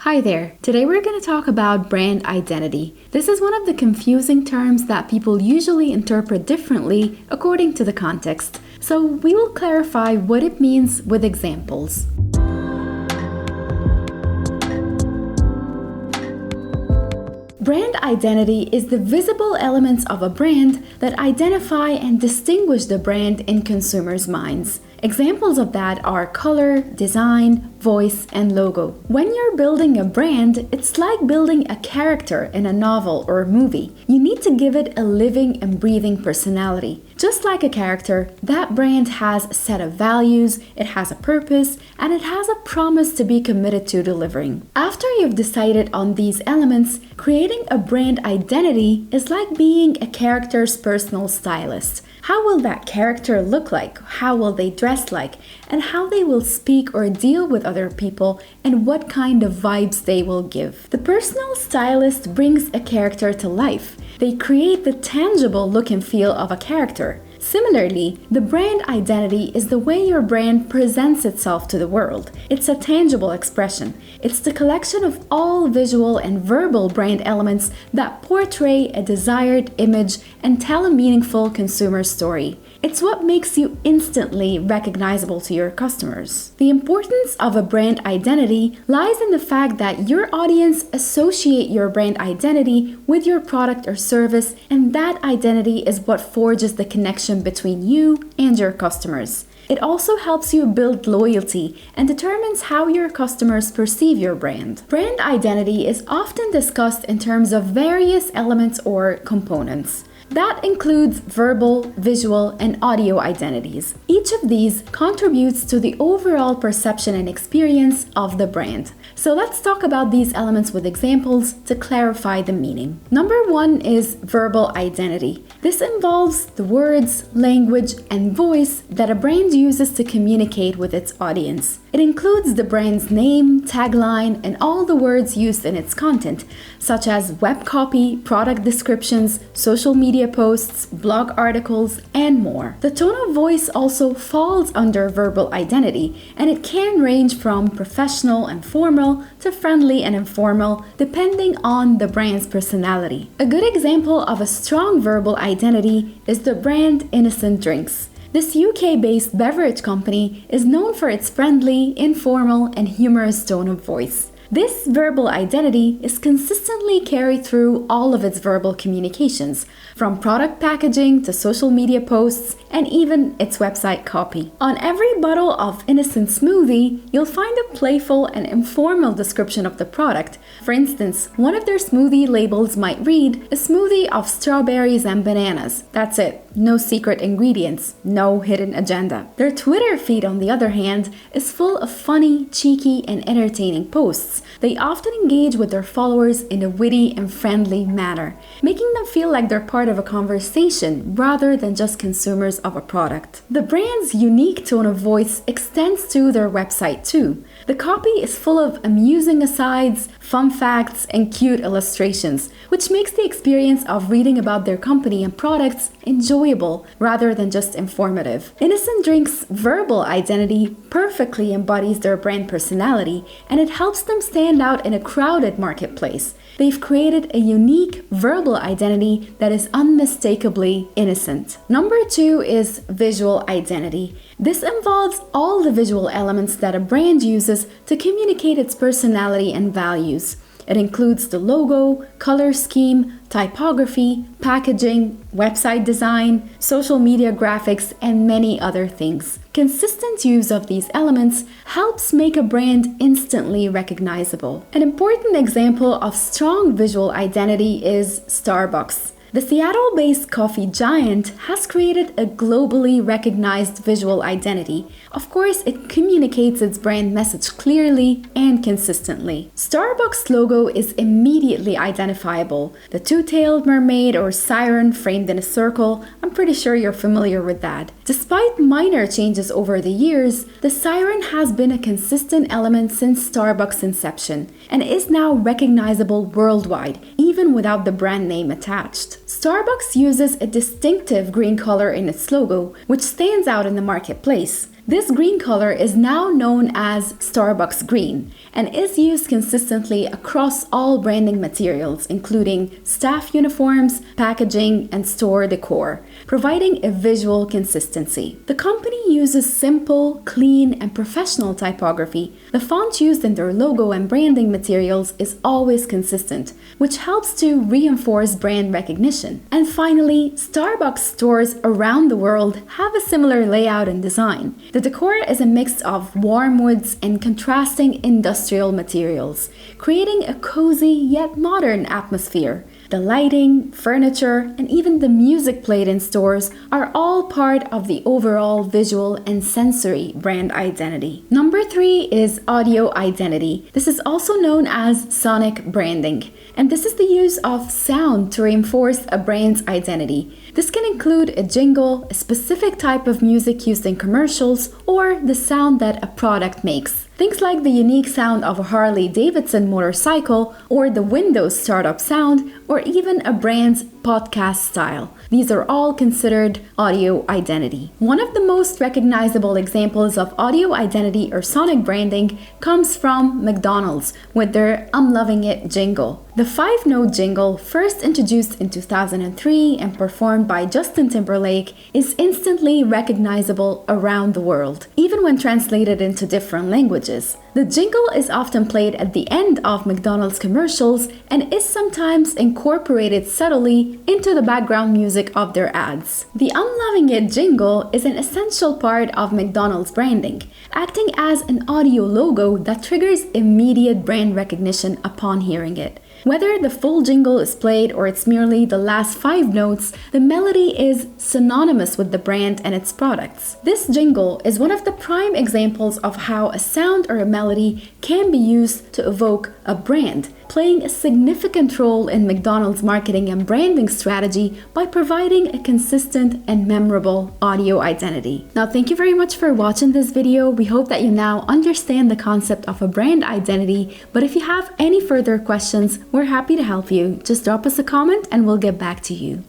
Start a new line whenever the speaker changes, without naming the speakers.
Hi there. Today we're going to talk about brand identity. This is one of the confusing terms that people usually interpret differently according to the context. So we will clarify what it means with examples. Brand identity is the visible elements of a brand that identify and distinguish the brand in consumers' minds. Examples of that are color, design, voice, and logo. When you're building a brand, it's like building a character in a novel or a movie. You need to give it a living and breathing personality. Just like a character, that brand has a set of values, it has a purpose, and it has a promise to be committed to delivering. After you've decided on these elements, creating a brand identity is like being a character's personal stylist. How will that character look like? How will they dress like? And how they will speak or deal with other people, and what kind of vibes they will give. The personal stylist brings a character to life. They create the tangible look and feel of a character. Similarly, the brand identity is the way your brand presents itself to the world. It's a tangible expression. It's the collection of all visual and verbal brand elements that portray a desired image and tell a meaningful consumer story. It's what makes you instantly recognizable to your customers. The importance of a brand identity lies in the fact that your audience associate your brand identity with your product or service, and that identity is what forges the connection between you and your customers. It also helps you build loyalty and determines how your customers perceive your brand. Brand identity is often discussed in terms of various elements or components. That includes verbal, visual, and audio identities. Each of these contributes to the overall perception and experience of the brand. So let's talk about these elements with examples to clarify the meaning. Number one is verbal identity. This involves the words, language, and voice that a brand uses to communicate with its audience. It includes the brand's name, tagline, and all the words used in its content, such as web copy, product descriptions, social media posts, blog articles, and more. The tone of voice also falls under verbal identity, and it can range from professional and formal to friendly and informal, depending on the brand's personality. A good example of a strong verbal identity is the brand Innocent Drinks. This UK-based beverage company is known for its friendly, informal, and humorous tone of voice. This verbal identity is consistently carried through all of its verbal communications, from product packaging to social media posts and even its website copy. On every bottle of Innocent Smoothie, you'll find a playful and informal description of the product. For instance, one of their smoothie labels might read, "A smoothie of strawberries and bananas." That's it. No secret ingredients, no hidden agenda. Their Twitter feed, on the other hand, is full of funny, cheeky, and entertaining posts. They often engage with their followers in a witty and friendly manner, making them feel like they're part of a conversation rather than just consumers of a product. The brand's unique tone of voice extends to their website too. The copy is full of amusing asides, fun facts, and cute illustrations, which makes the experience of reading about their company and products enjoyable rather than just informative. Innocent Drinks' verbal identity perfectly embodies their brand personality, and it helps them stand out in a crowded marketplace. They've created a unique verbal identity that is unmistakably innocent. Number two is visual identity. This involves all the visual elements that a brand uses to communicate its personality and values. It includes the logo, color scheme, typography, packaging, website design, social media graphics, and many other things. Consistent use of these elements helps make a brand instantly recognizable. An important example of strong visual identity is Starbucks. The Seattle-based coffee giant has created a globally recognized visual identity. Of course, it communicates its brand message clearly and consistently. Starbucks' logo is immediately identifiable. The two-tailed mermaid or siren framed in a circle, I'm pretty sure you're familiar with that. Despite minor changes over the years, the siren has been a consistent element since Starbucks' inception and is now recognizable worldwide, even without the brand name attached. Starbucks uses a distinctive green color in its logo, which stands out in the marketplace. This green color is now known as Starbucks green and is used consistently across all branding materials, including staff uniforms, packaging, and store decor, providing a visual consistency. The company uses simple, clean, and professional typography. The font used in their logo and branding materials is always consistent, which helps to reinforce brand recognition. And finally, Starbucks stores around the world have a similar layout and design. The decor is a mix of warm woods and contrasting industrial materials, creating a cozy yet modern atmosphere. The lighting, furniture, and even the music played in stores are all part of the overall visual and sensory brand identity. Number 3 is audio identity. This is also known as sonic branding, and this is the use of sound to reinforce a brand's identity. This can include a jingle, a specific type of music used in commercials, or the sound that a product makes. Things like the unique sound of a Harley-Davidson motorcycle, or the Windows startup sound, or even a brand's podcast style. These are all considered audio identity. One of the most recognizable examples of audio identity or sonic branding comes from McDonald's with their I'm Loving It jingle. The 5-note jingle, first introduced in 2003 and performed by Justin Timberlake, is instantly recognizable around the world, even when translated into different languages. The jingle is often played at the end of McDonald's commercials and is sometimes incorporated subtly into the background music of their ads. The I'm Loving It jingle is an essential part of McDonald's branding, acting as an audio logo that triggers immediate brand recognition upon hearing it. Whether the full jingle is played or it's merely the last 5 notes, the melody is synonymous with the brand and its products. This jingle is one of the prime examples of how a sound or a melody can be used to evoke a brand, playing a significant role in McDonald's marketing and branding strategy by providing a consistent and memorable audio identity. Now, thank you very much for watching this video. We hope that you now understand the concept of a brand identity, but if you have any further questions, we're happy to help you. Just drop us a comment and we'll get back to you.